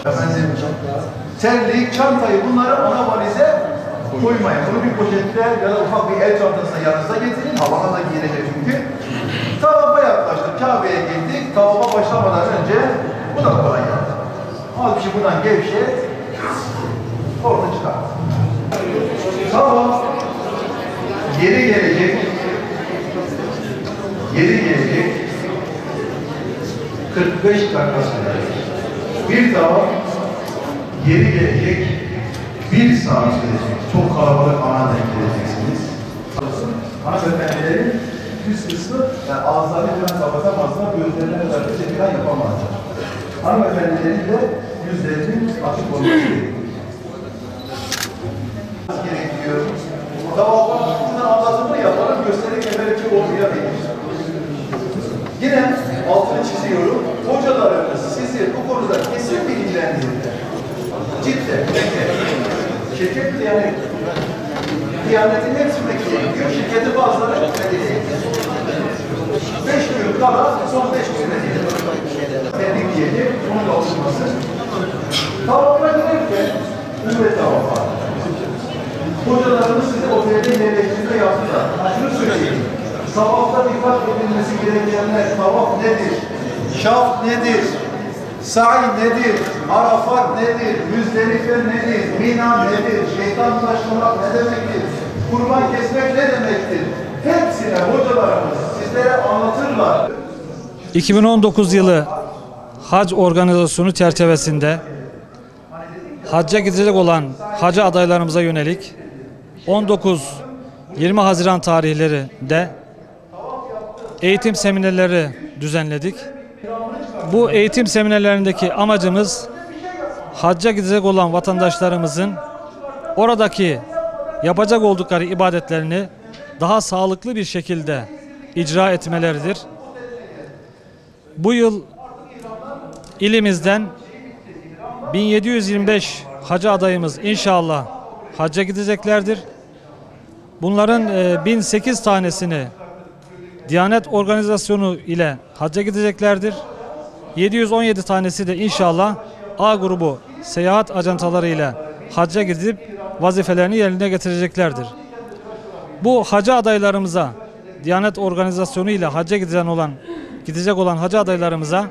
Efendim, terlik, çantayı bunları ana valize koymayın. Bunu bir poşette ya da ufak bir el çantasına yanınıza getirin. Havana da giyilecek çünkü. Tavafa yaklaştık. Kabe'ye girdik. Tavafa başlamadan önce bu da kolay yaptı. Az bir şey buradan gevşet. Orada çıkar. Tavaf geri gelecek. Geri gelecek. 45 dakika sürecek. Bir tavaf geri gelecek. 1 saat sürecek. Çok kalabalık ana denk geleceksiniz. Hanımefendilerin üst kısmı, yani ağızlarını falan kapatamazlar, gözlerine kadar bir şey falan yapamazlar. Hanımefendilerin de yüzlerinin açık olması gerekiyor. Tavafın şuradan anlatımını yapalım, gösterirken belki olmayabilir. Yine altını çiziyorum. Hocalarımız sizi bu konuda kesin bilgilendirirler. Cidden, şirket Diyanet'in hepsindeki diyor, şirketi bazıları medeniye. 5 gün kala, son 5 gün medeniye. Tebrik diyelim, onun da oluşması. Tavafa giderken, ümmet tavafa. Hocalarımız size otelde yerleştirme yaptılar. Şunu söyleyeyim. Tavafta dikkat edilmesi gerekenler, tavaf nedir? Şaf nedir? Sa'i nedir? Arafat nedir? Müzdelife nedir? Mina nedir? Şeytan taşlamak ne demektir? Kurban kesmek ne demektir? Hepsine hocalarımız sizlere anlatırlar. 2019 yılı hac organizasyonu çerçevesinde hacca gidecek olan hacı adaylarımıza yönelik 19-20 Haziran tarihlerinde eğitim seminerleri düzenledik. Bu eğitim seminerlerindeki amacımız hacca gidecek olan vatandaşlarımızın oradaki yapacak oldukları ibadetlerini daha sağlıklı bir şekilde icra etmeleridir. Bu yıl ilimizden 1725 hacı adayımız inşallah hacca gideceklerdir. Bunların 1008 tanesini Diyanet Organizasyonu ile hacca gideceklerdir. 717 tanesi de inşallah A grubu seyahat ajantaları ile hacca gidip vazifelerini yerine getireceklerdir. Bu hacı adaylarımıza, Diyanet Organizasyonu ile hacca gidecek olan hacı adaylarımıza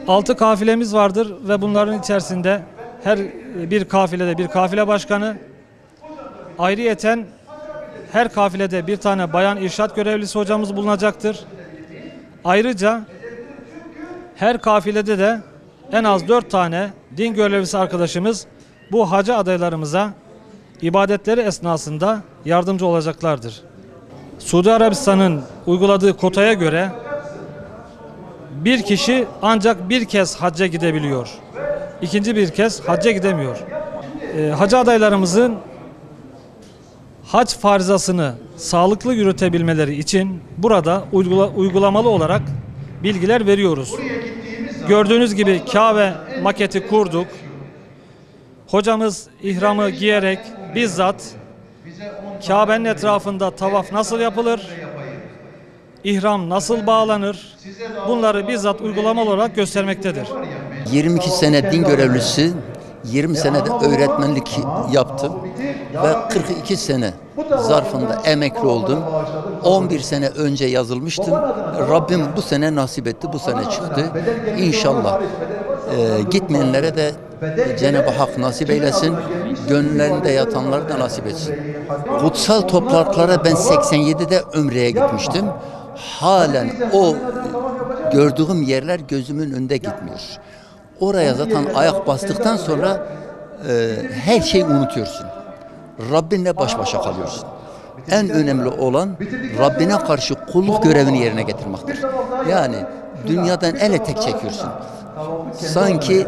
6 kafilemiz vardır ve bunların içerisinde her bir kafilede bir kafile başkanı, ayrıyeten her kafilede bir tane bayan irşat görevlisi hocamız bulunacaktır. Ayrıca her kafilede de en az 4 tane din görevlisi arkadaşımız bu hacı adaylarımıza ibadetleri esnasında yardımcı olacaklardır. Suudi Arabistan'ın uyguladığı kotaya göre bir kişi ancak bir kez hacca gidebiliyor. İkinci bir kez hacca gidemiyor. Hacı adaylarımızın hac farizasını sağlıklı yürütebilmeleri için burada uygulamalı olarak bilgiler veriyoruz. Gördüğünüz gibi Kabe maketi kurduk. Hocamız ihramı giyerek bizzat Kabe'nin etrafında tavaf nasıl yapılır, ihram nasıl bağlanır, bunları bizzat uygulamalı olarak göstermektedir. 22 sene din görevlisi, 20 sene de öğretmenlik yaptım ve 42 sene zarfında emekli oldum. 11 sene önce yazılmıştım. Rabbim bu sene nasip etti, bu sene çıktı. İnşallah gitmeyenlere de Cenab-ı Hak nasip eylesin, gönüllerinde yatanları da nasip etsin. Kutsal topraklara ben 87'de Ümre'ye gitmiştim. Halen o gördüğüm yerler gözümün önünde gitmiyor. Oraya zaten ayak bastıktan sonra her şeyi unutuyorsun. Rabbinle baş başa kalıyorsun. En önemli olan Rabbine karşı kulluk görevini yerine getirmektir. Yani dünyadan ele tek çekiyorsun. Sanki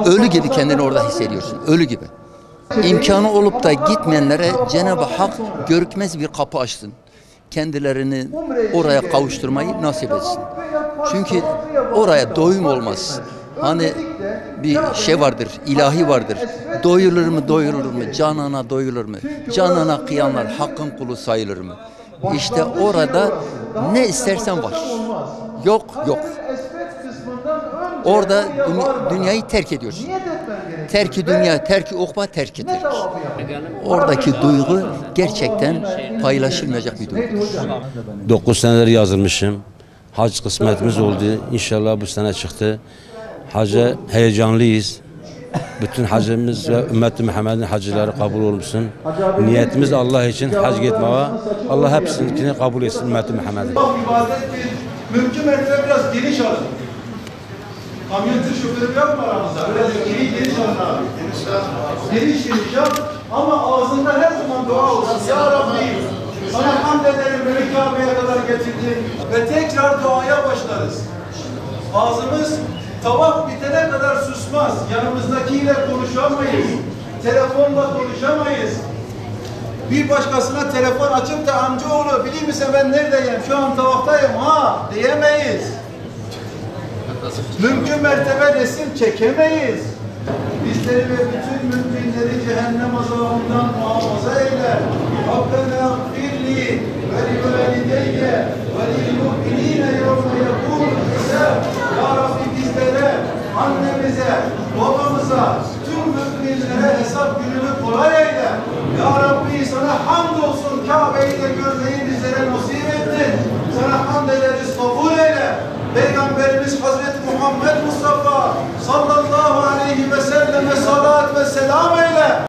ölü gibi kendini orada hissediyorsun. Ölü gibi. İmkanı olup da gitmeyenlere Cenab-ı Hak görükmez bir kapı açsın. Kendilerini oraya kavuşturmayı nasip etsin. Çünkü oraya doyum olmaz. Hani bir şey vardır, ilahi vardır. Doyulur mu, doyulur mu? Canana doyulur mu? Canana kıyanlar hakkın kulu sayılır mı? İşte orada ne istersen var. Yok, yok. Hacerül Esved kısmından önce Orada oraya varmadan dünyayı terk ediyorsun. niyet etmen gerekiyor. Terki Ve dünya, terki ukba, terki ne terk. tavafı yapıyorsun? Oradaki duygu gerçekten paylaşılmayacak bir Neydi duygu. hocam? 9 senedir yazılmışım. Hac kısmetimiz oldu. İnşallah bu sene çıktı. Hacca heyecanlıyız. Bütün hacımız ve ümmeti Muhammed'in hacıları kabul olmuşsun. Niyetimiz Allah için hac gitmeye. Allah hepsini kabul etsin ümmeti Muhammed'in. Bak ibadet bir mümkün mertebe biraz geniş alın. Kamyon tır şoförü yapma aramızda. Biraz geniş alın abi. Geniş yap ama ağzında her zaman dua olsun. Ya Rabbi sana hamd ederim beni Kabe'ye kadar getirdin ve tekrar duaya başlarız. Ağzımız tavaf bitene kadar susmaz. Yanımızdakiyle konuşamayız. Telefonla konuşamayız. Bir başkasına telefon açıp da amcaoğlu biliyor musun ben neredeyim? Şu an tavaftayım ha diyemeyiz. Mümkün mertebe resim çekemeyiz. Bizleri ve bütün müminleri cehennem azabından muhafaza eyle. Rabbena gfirli